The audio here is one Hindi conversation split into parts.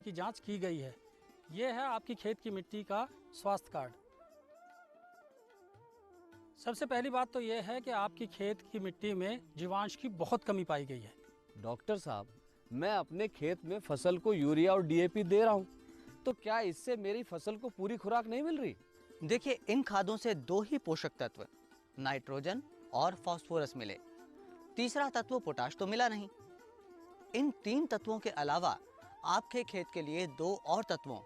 की जांच की गई है। ये है आपकी खेत की मिट्टी का स्वास्थ्य कार्ड। सबसे पहली बात तो ये है कि आपकी खेत की मिट्टी में जीवांश की बहुत कमी पाई गई है। डॉक्टर साहब, मैं अपने खेत में फसल को यूरिया और डीएपी दे रहा हूँ, तो क्या इससे मेरी फसल को पूरी खुराक नहीं मिल रही? देखिए, इन खादों से 2 ही पोषक तत्व नाइट्रोजन और फास्फोरस मिले, तीसरा तत्व पोटाश तो मिला नहीं। इन 3 तत्वों के अलावा आपके खेत के लिए 2 और तत्वों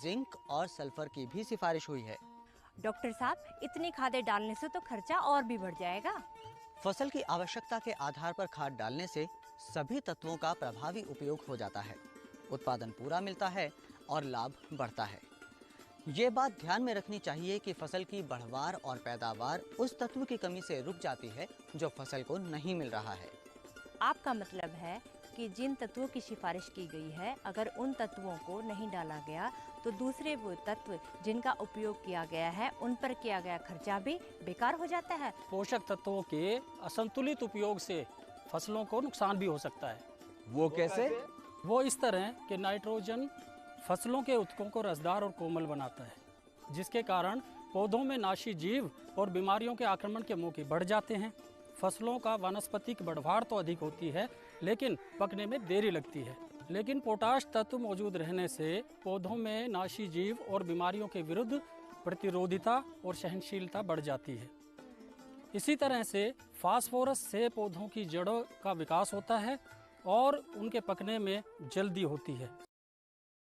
जिंक और सल्फर की भी सिफारिश हुई है। डॉक्टर साहब, इतनी खादें डालने से तो खर्चा और भी बढ़ जाएगा। फसल की आवश्यकता के आधार पर खाद डालने से सभी तत्वों का प्रभावी उपयोग हो जाता है, उत्पादन पूरा मिलता है और लाभ बढ़ता है। ये बात ध्यान में रखनी चाहिए कि फसल की बढ़वार और पैदावार उस तत्व की कमी से रुक जाती है जो फसल को नहीं मिल रहा है। आपका मतलब है कि जिन तत्वों की सिफारिश की गई है, अगर उन तत्वों को नहीं डाला गया तो दूसरे वो तत्व जिनका उपयोग किया गया है उन पर किया गया खर्चा भी बेकार हो जाता है। पोषक तत्वों के असंतुलित उपयोग से फसलों को नुकसान भी हो सकता है। वो कैसे? वो इस तरह कि नाइट्रोजन फसलों के उत्तकों को रसदार और कोमल बनाता है, जिसके कारण पौधों में नाशी जीव और बीमारियों के आक्रमण के मौके बढ़ जाते हैं। फसलों का वानस्पतिक बढ़वार तो अधिक होती है, लेकिन पकने में देरी लगती है। लेकिन पोटाश तत्व मौजूद रहने से पौधों में नाशी जीव और बीमारियों के विरुद्ध प्रतिरोधिता और सहनशीलता बढ़ जाती है। इसी तरह से फास्फोरस से पौधों की जड़ों का विकास होता है और उनके पकने में जल्दी होती है।